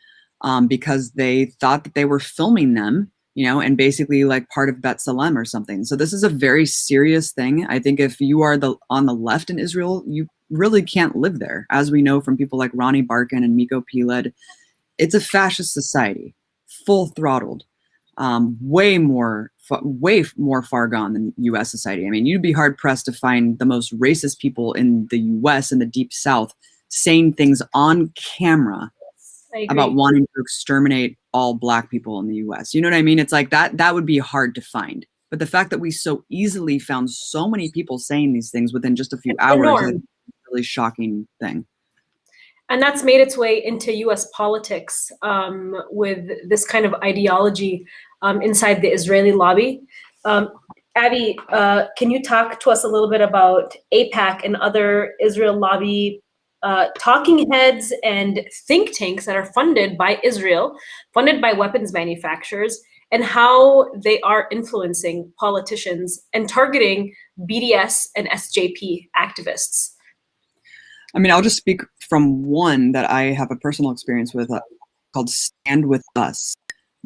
because they thought that they were filming them, and basically like part of B'Tselem or something. So this is a very serious thing. I think if you are on the left in Israel, you really can't live there. As we know from people like Ronnie Barkin and Miko Peled, it's a fascist society, full throttled, way more far gone than U.S. society. I mean, you'd be hard pressed to find the most racist people in the U.S. and the Deep South saying things on camera about wanting to exterminate all Black people in the US. You know what I mean? It's like that would be hard to find. But the fact that we so easily found so many people saying these things within just a few hours is a really shocking thing. And that's made its way into US politics with this kind of ideology inside the Israeli lobby. Abby, can you talk to us a little bit about AIPAC and other Israel lobby talking heads and think tanks that are funded by Israel, funded by weapons manufacturers, and how they are influencing politicians and targeting BDS and SJP activists? I mean, I'll just speak from one that I have a personal experience with called Stand With Us.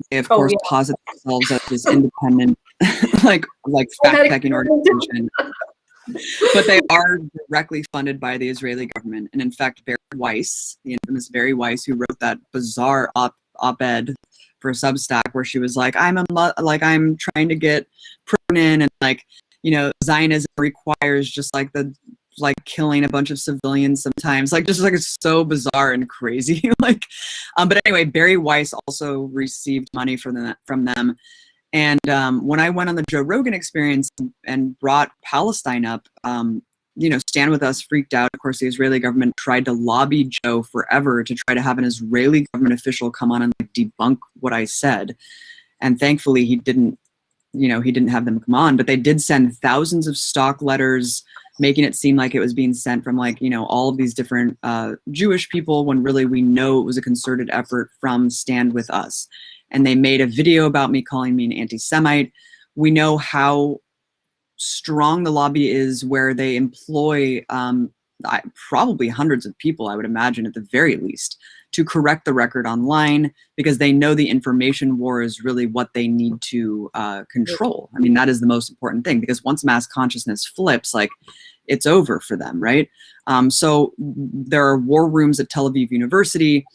They, of course, posit themselves as this independent, like fact-checking organization. But they are directly funded by the Israeli government. And in fact, Barry Weiss, the infamous Barry Weiss, who wrote that bizarre op-ed for Substack where she was like, I'm trying to get pregnant, and like, you know, Zionism requires just like killing a bunch of civilians sometimes, like just like it's so bizarre and crazy. Like, but anyway, Barry Weiss also received money from them. And when I went on the Joe Rogan Experience and brought Palestine up, you know, Stand With Us freaked out. Of course, the Israeli government tried to lobby Joe forever to try to have an Israeli government official come on and like debunk what I said. And thankfully, he didn't have them come on, but they did send thousands of stock letters making it seem like it was being sent from like, you know, all of these different Jewish people, when really we know it was a concerted effort from Stand With Us. And they made a video about me calling me an anti-Semite. We know how strong the lobby is, where they employ probably hundreds of people, I would imagine at the very least, to correct the record online, because they know the information war is really what they need to control. I mean, that is the most important thing, because once mass consciousness flips, like, it's over for them, right? So there are war rooms at Tel Aviv University,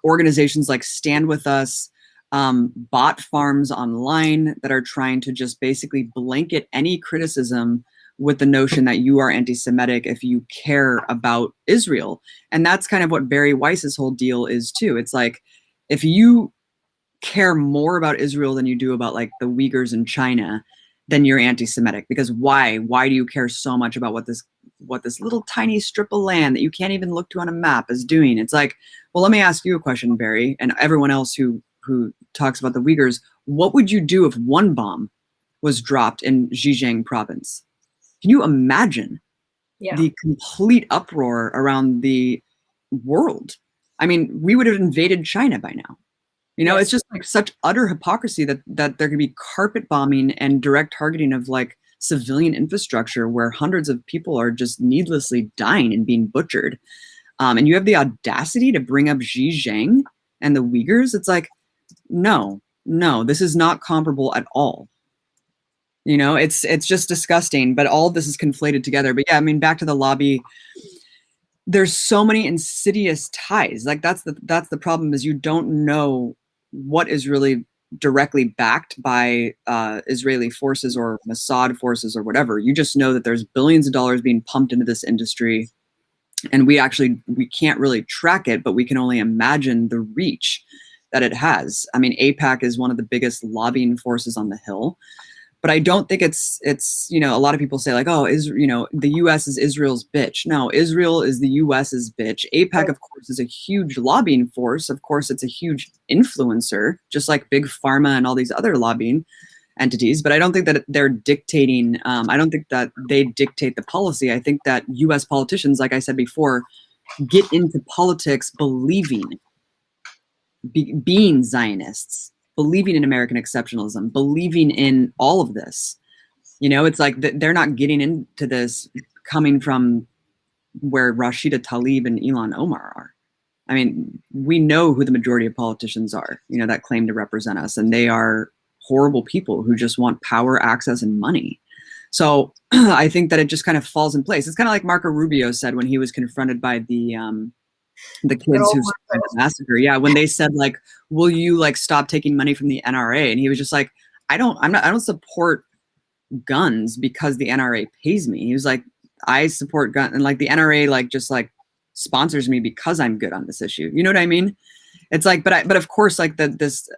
organizations like Stand With Us, bot farms online that are trying to just basically blanket any criticism with the notion that you are anti-Semitic if you care about Israel. And that's kind of what Barry Weiss's whole deal is too. It's like, if you care more about Israel than you do about like the Uyghurs in China, then you're anti-Semitic. Because why do you care so much about what this little tiny strip of land that you can't even look to on a map is doing? It's like, well, let me ask you a question, Barry, and everyone else who talks about the Uyghurs. What would you do if one bomb was dropped in Xinjiang province? Can you imagine the complete uproar around the world? I mean, we would have invaded China by now. You know, it's just like such utter hypocrisy that there could be carpet bombing and direct targeting of like civilian infrastructure where hundreds of people are just needlessly dying and being butchered. And you have the audacity to bring up Xinjiang and the Uyghurs. It's like, no, this is not comparable at all. You know, it's just disgusting, but all of this is conflated together. But yeah, I mean, back to the lobby, there's so many insidious ties. Like that's the problem, is you don't know what is really directly backed by Israeli forces or Mossad forces or whatever. You just know that there's billions of dollars being pumped into this industry, and we can't really track it, but we can only imagine the reach that it has. I mean, AIPAC is one of the biggest lobbying forces on the Hill. But I don't think it's, you know, a lot of people say like, oh, the US is Israel's bitch. No, Israel is the US's bitch. AIPAC, of course, is a huge lobbying force. Of course, it's a huge influencer, just like Big Pharma and all these other lobbying entities. But I don't think that they're dictating, I don't think that they dictate the policy. I think that US politicians, like I said before, get into politics believing, being Zionists, believing in American exceptionalism, believing in all of this. You know, it's like they're not getting into this coming from where Rashida Tlaib and Ilhan Omar are. I mean, we know who the majority of politicians are, you know, that claim to represent us, and they are horrible people who just want power, access, and money. So I think that it just kind of falls in place. It's kind of like Marco Rubio said when he was confronted by the kids who survived the massacre. Yeah, when they said like, "Will you like stop taking money from the NRA?" And he was just like, I don't support guns because the NRA pays me. He was like, I support gun, and like the NRA like just like sponsors me because I'm good on this issue. You know what I mean? It's like, but of course, like this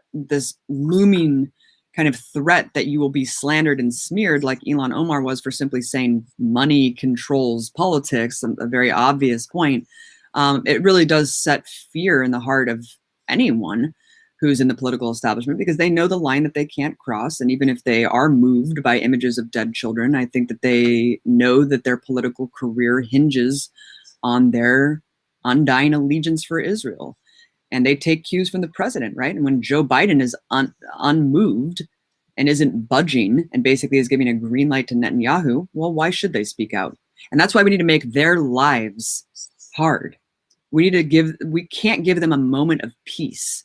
looming kind of threat that you will be slandered and smeared, like Ilhan Omar was, for simply saying money controls politics, a very obvious point. It really does set fear in the heart of anyone who's in the political establishment, because they know the line that they can't cross. And even if they are moved by images of dead children, I think that they know that their political career hinges on their undying allegiance for Israel. And they take cues from the president, right? And when Joe Biden is unmoved and isn't budging and basically is giving a green light to Netanyahu, well, why should they speak out? And that's why we need to make their lives hard. We can't give them a moment of peace.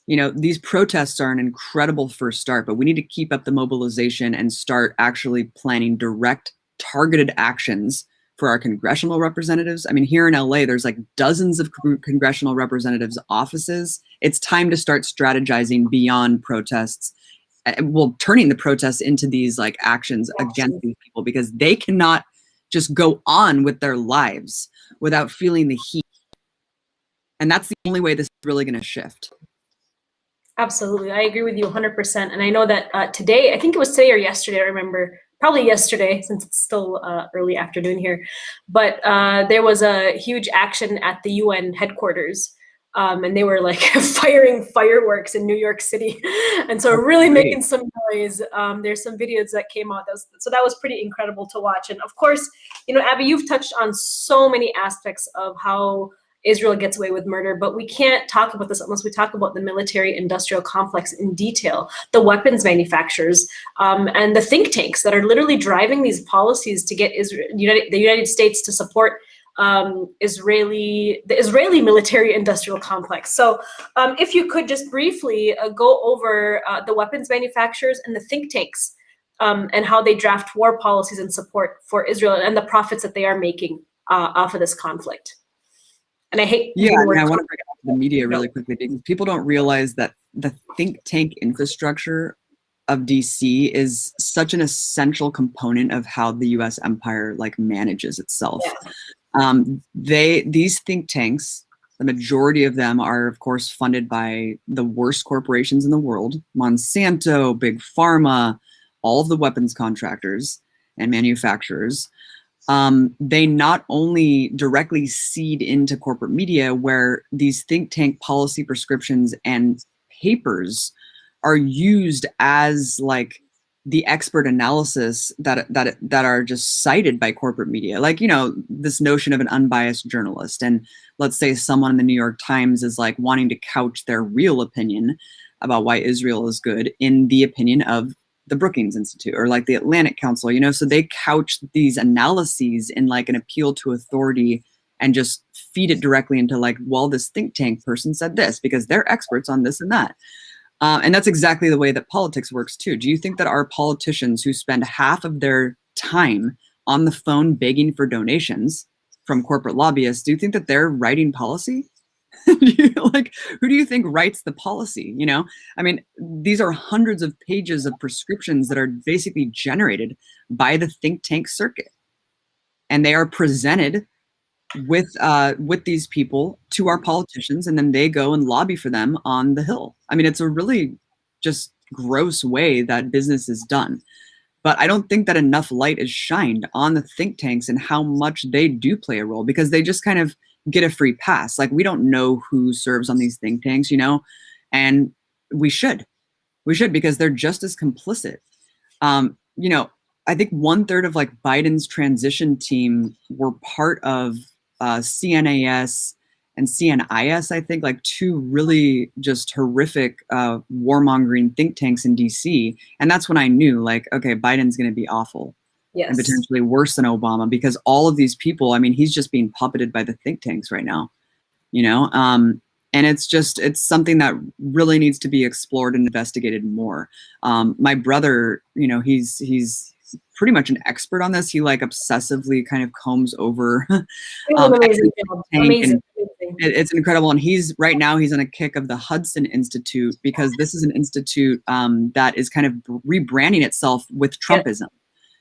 You know, these protests are an incredible first start, but we need to keep up the mobilization and start actually planning direct, targeted actions for our congressional representatives. I mean, here in LA, there's like dozens of congressional representatives' offices. It's time to start strategizing beyond protests. Well, turning the protests into these like actions against these people, because they cannot just go on with their lives without feeling the heat. And that's the only way this is really going to shift. Absolutely. I agree with you 100%. And I know that today, I think it was today or yesterday, I remember, probably yesterday since it's still early afternoon here, but there was a huge action at the UN headquarters. And they were like firing fireworks in New York City. And so really making some noise. There's some videos that came out. So that was pretty incredible to watch. And of course, you know, Abby, you've touched on so many aspects of how Israel gets away with murder, but we can't talk about this unless we talk about the military-industrial complex in detail, the weapons manufacturers, and the think tanks that are literally driving these policies to get the United States to support the Israeli military-industrial complex. So if you could just briefly go over the weapons manufacturers and the think tanks and how they draft war policies and support for Israel and the profits that they are making off of this conflict. And I hate. Yeah, I want to bring up the media really quickly, because people don't realize that the think tank infrastructure of DC is such an essential component of how the U.S. empire like manages itself. Yeah. These think tanks, the majority of them are, of course, funded by the worst corporations in the world: Monsanto, Big Pharma, all of the weapons contractors and manufacturers. They not only directly seed into corporate media, where these think tank policy prescriptions and papers are used as like the expert analysis that are just cited by corporate media. Like, you know, this notion of an unbiased journalist. And let's say someone in the New York Times is like wanting to couch their real opinion about why Israel is good in the opinion of the Brookings Institute or like the Atlantic Council, you know, so they couch these analyses in like an appeal to authority and just feed it directly into like, well, this think tank person said this because they're experts on this and that. And that's exactly the way that politics works too. Do you think that our politicians who spend half of their time on the phone begging for donations from corporate lobbyists, do you think that they're writing policy? Like, who do you think writes the policy? You know, I mean, these are hundreds of pages of prescriptions that are basically generated by the think tank circuit, and they are presented with these people to our politicians, and then they go and lobby for them on the Hill. I mean, it's a really just gross way that business is done. But I don't think that enough light is shined on the think tanks and how much they do play a role, because they just kind of get a free pass. Like, we don't know who serves on these think tanks, you know, and we should, because they're just as complicit. You know, I think 1/3 of like Biden's transition team were part of CNAS and CNIS, I think, like two really just horrific warmongering think tanks in DC. And that's when I knew, like, okay, Biden's going to be awful. Yes. And potentially worse than Obama, because all of these people, I mean, he's just being puppeted by the think tanks right now, you know? And it's something that really needs to be explored and investigated more. My brother, you know, he's pretty much an expert on this. He like obsessively kind of combs over. Amazing. It's incredible. And he's on a kick of the Hudson Institute, because this is an institute that is kind of rebranding itself with Trumpism. Yeah.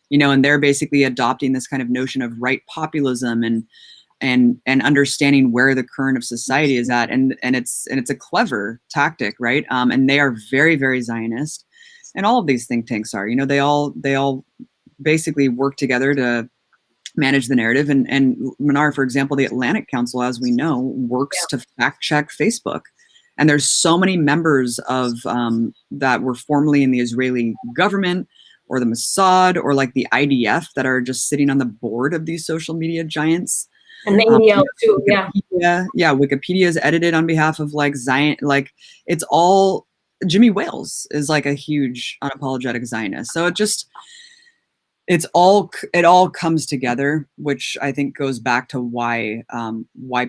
You know, and they're basically adopting this kind of notion of right populism and understanding where the current of society is at, and it's a clever tactic, right? And they are very, very Zionist, and all of these think tanks are. You know, they all basically work together to manage the narrative. And Manar, for example, the Atlantic Council, as we know, works to fact check Facebook. And there's so many members of that were formerly in the Israeli government, or the Mossad, or like the IDF, that are just sitting on the board of these social media giants. And the ADL too, yeah. Wikipedia is edited on behalf of like Zion, like it's all, Jimmy Wales is like a huge unapologetic Zionist. So it all comes together, which I think goes back to why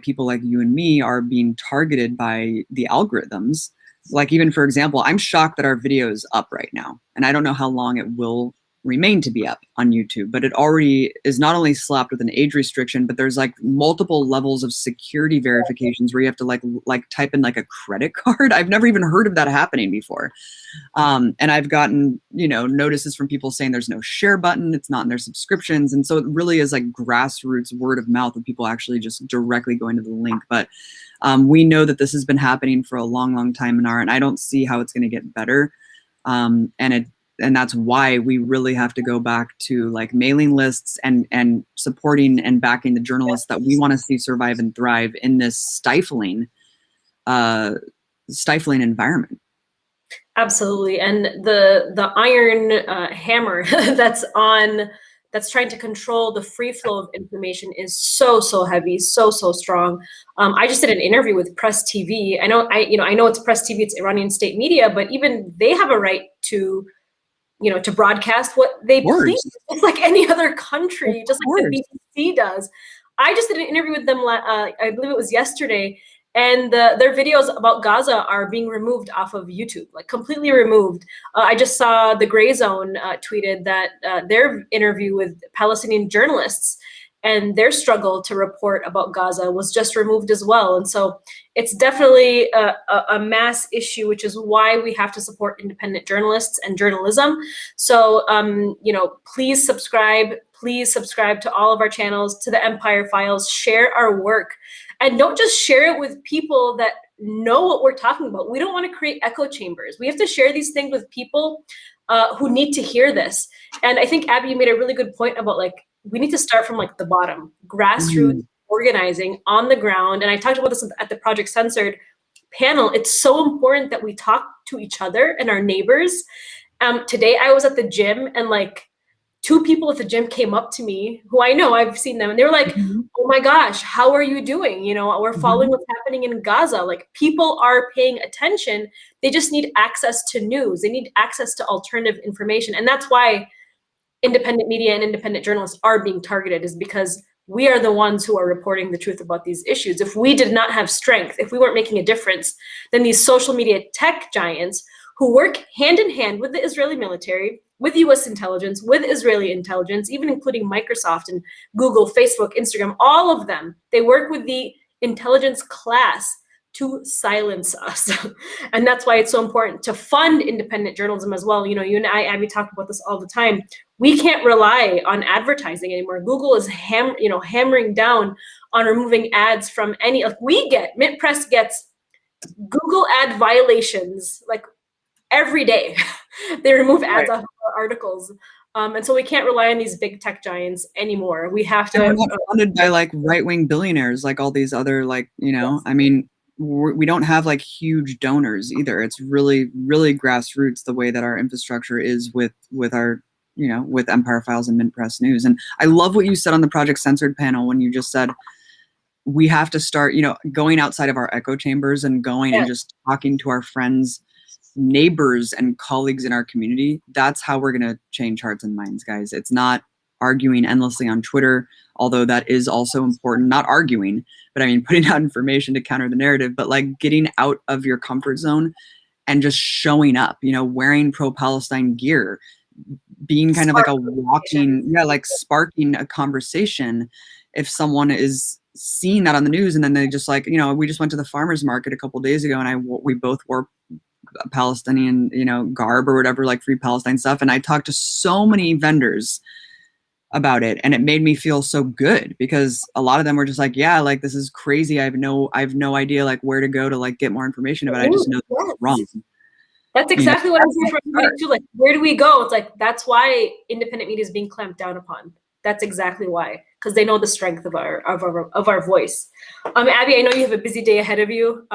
people like you and me are being targeted by the algorithms. Like, even for example, I'm shocked that our video is up right now, and I don't know how long it will remain to be up on YouTube, but it already is not only slapped with an age restriction, but there's like multiple levels of security verifications where you have to like type in like a credit card. I've never even heard of that happening before. And I've gotten, you know, notices from people saying there's no share button, it's not in their subscriptions. And so it really is like grassroots word of mouth of people actually just directly going to the link. But we know that this has been happening for a long, long time in and I don't see how it's going to get better. And that's why we really have to go back to like mailing lists and supporting and backing the journalists that we want to see survive and thrive in this stifling environment. Absolutely. And the iron hammer that's trying to control the free flow of information is so heavy, so strong. I just did an interview with Press TV. I know it's Press TV, it's Iranian state media, but even they have a right to, you know, to broadcast what they please. It's like any other country, just like the BBC does. I just did an interview with them, I believe it was yesterday, and their videos about Gaza are being removed off of YouTube, like completely removed. I just saw the Gray Zone tweeted that their interview with Palestinian journalists and their struggle to report about Gaza was just removed as well. And so it's definitely a mass issue, which is why we have to support independent journalists and journalism. So, you know, please subscribe to all of our channels, to the Empire Files, share our work, and don't just share it with people that know what we're talking about. We don't want to create echo chambers. We have to share these things with people who need to hear this. And I think, Abby, you made a really good point about like, we need to start from like the bottom, grassroots organizing on the ground. And I talked about this at the Project Censored panel. It's so important that we talk to each other and our neighbors. Today I was at the gym and like 2 people at the gym came up to me who I know, I've seen them, and they were like, oh my gosh, how are you doing? You know, we're following what's happening in Gaza. Like, people are paying attention. They just need access to news. They need access to alternative information. And that's why independent media and independent journalists are being targeted, is because we are the ones who are reporting the truth about these issues. If we did not have strength, if we weren't making a difference, then these social media tech giants who work hand in hand with the Israeli military, with US intelligence, with Israeli intelligence, even including Microsoft and Google, Facebook, Instagram, all of them, they work with the intelligence class to silence us. And that's why it's so important to fund independent journalism as well. You know, you and I, Abby, talk about this all the time. We can't rely on advertising anymore. Google is hammering down on removing ads from any, like Mint Press gets Google ad violations like every day. They remove ads off of our articles. And so we can't rely on these big tech giants anymore. We have to. We're not funded by like right-wing billionaires, like all these other, like, you know, I mean, we don't have like huge donors either. It's really, really grassroots the way that our infrastructure is with our, you know, with Empire Files and Mint Press News. And I love what you said on the Project Censored panel when you just said, we have to start, you know, going outside of our echo chambers and going and just talking to our friends, neighbors, and colleagues in our community. That's how we're going to change hearts and minds, guys. It's not arguing endlessly on Twitter, although that is also important. Not arguing, but I mean, putting out information to counter the narrative, but like getting out of your comfort zone and just showing up, you know, wearing pro-Palestine gear, being kind of like a walking, like sparking a conversation. If someone is seeing that on the news and then they just like, you know, we just went to the farmer's market a couple of days ago and we both wore Palestinian, you know, garb or whatever, like Free Palestine stuff. And I talked to so many vendors about it, and it made me feel so good because a lot of them were just like, yeah, like this is crazy. I have no idea like where to go to like get more information about it. I just know that's wrong. That's exactly what I'm saying from everybody too. Like, where do we go? It's like, that's why independent media is being clamped down upon. That's exactly why, because they know the strength of our voice. Abby, I know you have a busy day ahead of you,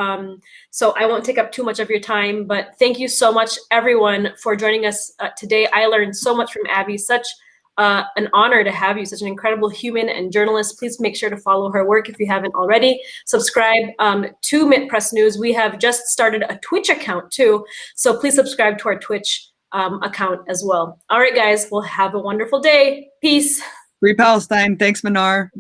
so I won't take up too much of your time. But thank you so much, everyone, for joining us today. I learned so much from Abby. Such an honor to have you, such an incredible human and journalist. Please make sure to follow her work if you haven't already. Subscribe to Mint Press News. We have just started a Twitch account too, so please subscribe to our Twitch account as well. All right, guys, well, have a wonderful day. Peace. Free Palestine. Thanks, Manar.